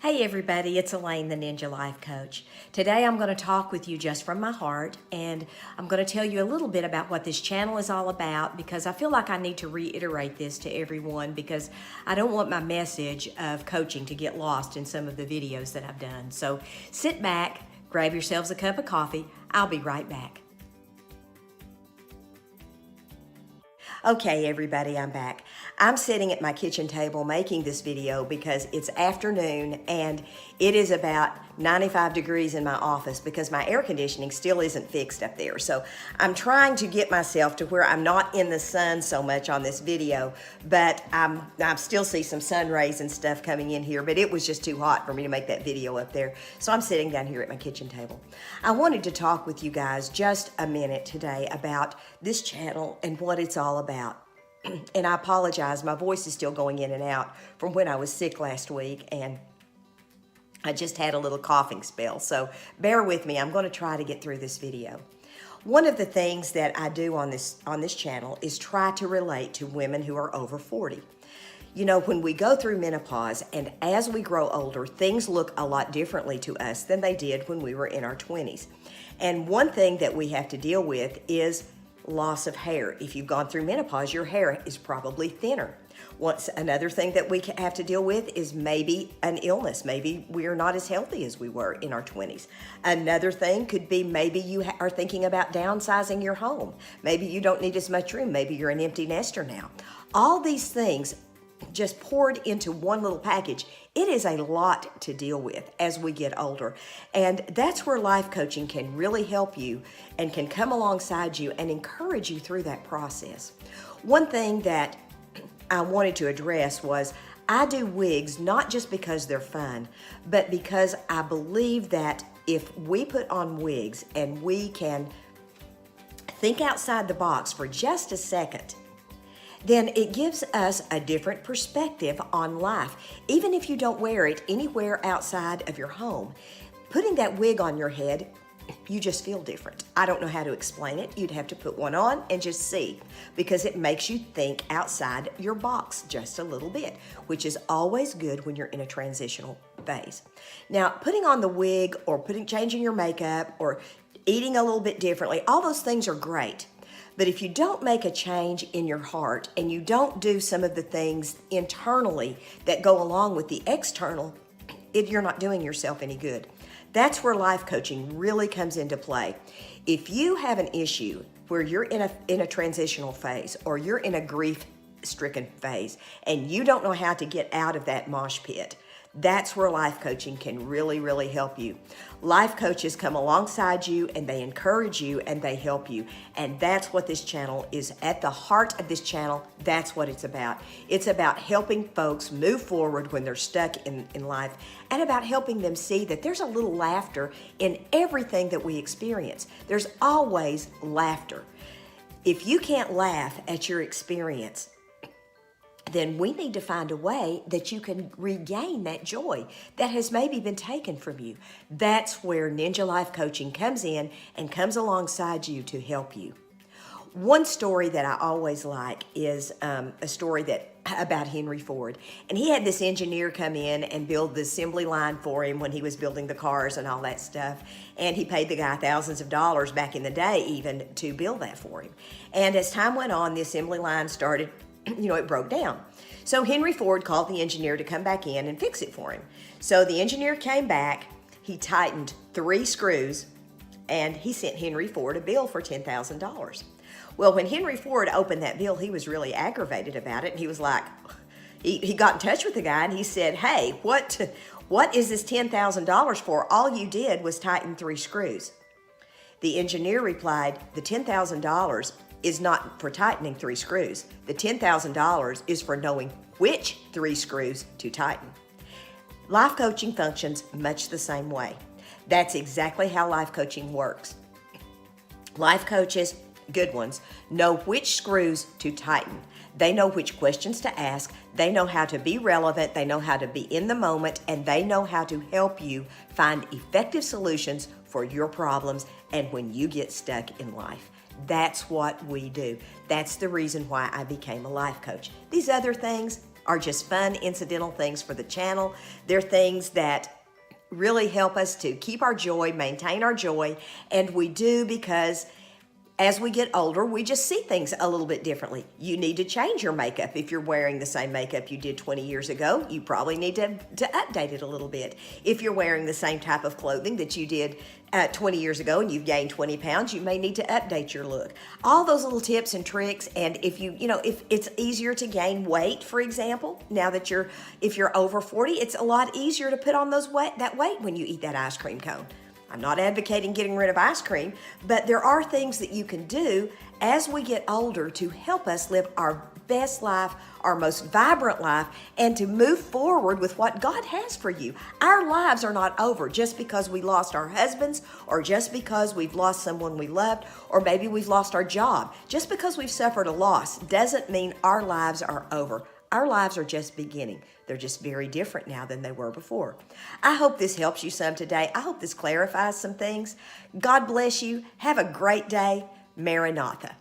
Hey everybody, it's Elaine, the Ninja Life Coach. Today I'm going to talk with you just from my heart, and I'm going to tell you a little bit about what this channel is all about, because I feel like I need to reiterate this to everyone because I don't want my message of coaching to get lost in some of the videos that I've done. So sit back, grab yourselves a cup of coffee. I'll be right back. Okay, everybody, I'm back. I'm sitting at my kitchen table making this video because it's afternoon and it is about 95 degrees in my office because my air conditioning still isn't fixed up there. So I'm trying to get myself to where I'm not in the sun so much on this video, but I still see some sun rays and stuff coming in here, but it was just too hot for me to make that video up there. So I'm sitting down here at my kitchen table. I wanted to talk with you guys just a minute today about this channel and what it's all about. And I apologize, my voice is still going in and out from when I was sick last week, and I just had a little coughing spell, so bear with me. I'm going to try to get through this video. One of the things that I do on this channel is try to relate to women who are over 40. You know, when we go through menopause and as we grow older, things look a lot differently to us than they did when we were in our 20s. And one thing that we have to deal with is loss of hair. If you've gone through menopause, your hair is probably thinner. Another thing that we have to deal with is maybe an illness. Maybe we're not as healthy as we were in our 20s. Another thing could be maybe you are thinking about downsizing your home. Maybe you don't need as much room. Maybe you're an empty nester now. All these things just poured into one little package. It is a lot to deal with as we get older. And that's where life coaching can really help you and can come alongside you and encourage you through that process. One thing that I wanted to address was I do wigs not just because they're fun, but because I believe that if we put on wigs and we can think outside the box for just a second, then it gives us a different perspective on life. Even if you don't wear it anywhere outside of your home, putting that wig on your head, you just feel different. I don't know how to explain it. You'd have to put one on and just see, because it makes you think outside your box just a little bit, which is always good when you're in a transitional phase. Now, putting on the wig or changing your makeup or eating a little bit differently, all those things are great. But if you don't make a change in your heart and you don't do some of the things internally that go along with the external, you're not doing yourself any good. That's where life coaching really comes into play. If you have an issue where you're in a transitional phase or you're in a grief-stricken phase and you don't know how to get out of that mosh pit, that's where life coaching can really, really help you. Life coaches come alongside you and they encourage you and they help you. And that's what this channel is. At the heart of this channel, that's what it's about. It's about helping folks move forward when they're stuck in life, and about helping them see that there's a little laughter in everything that we experience. There's always laughter. If you can't laugh at your experience, then we need to find a way that you can regain that joy that has maybe been taken from you. That's where Ninja Life Coaching comes in and comes alongside you to help you. One story that I always like is a story about Henry Ford. And he had this engineer come in and build the assembly line for him when he was building the cars and all that stuff. And he paid the guy thousands of dollars back in the day even to build that for him. And as time went on, the assembly line started, it broke down. So Henry Ford called the engineer to come back in and fix it for him. So the engineer came back, he tightened 3 screws, and he sent Henry Ford a bill for $10,000. Well, when Henry Ford opened that bill, he was really aggravated about it, and he was like, he got in touch with the guy and he said, "Hey, what is this $10,000 for? All you did was tighten 3 screws. The engineer replied, "The $10,000 is not for tightening 3 screws. The $10,000 is for knowing which 3 screws to tighten." Life coaching functions much the same way. That's exactly how life coaching works. Life coaches, good ones, know which screws to tighten. They know which questions to ask. They know how to be relevant. They know how to be in the moment, and they know how to help you find effective solutions for your problems and when you get stuck in life. That's what we do. That's the reason why I became a life coach. These other things, are just fun, incidental things for the channel. They're things that really help us to keep our joy, maintain our joy, and we do because as we get older, we just see things a little bit differently. You need to change your makeup. If you're wearing the same makeup you did 20 years ago, you probably need to update it a little bit. If you're wearing the same type of clothing that you did 20 years ago and you've gained 20 pounds, you may need to update your look. All those little tips and tricks, and if if it's easier to gain weight, for example, now that if you're over 40, it's a lot easier to put on that weight when you eat that ice cream cone. I'm not advocating getting rid of ice cream, but there are things that you can do as we get older to help us live our best life, our most vibrant life, and to move forward with what God has for you. Our lives are not over just because we lost our husbands, or just because we've lost someone we loved, or maybe we've lost our job. Just because we've suffered a loss doesn't mean our lives are over. Our lives are just beginning. They're just very different now than they were before. I hope this helps you some today. I hope this clarifies some things. God bless you. Have a great day. Maranatha.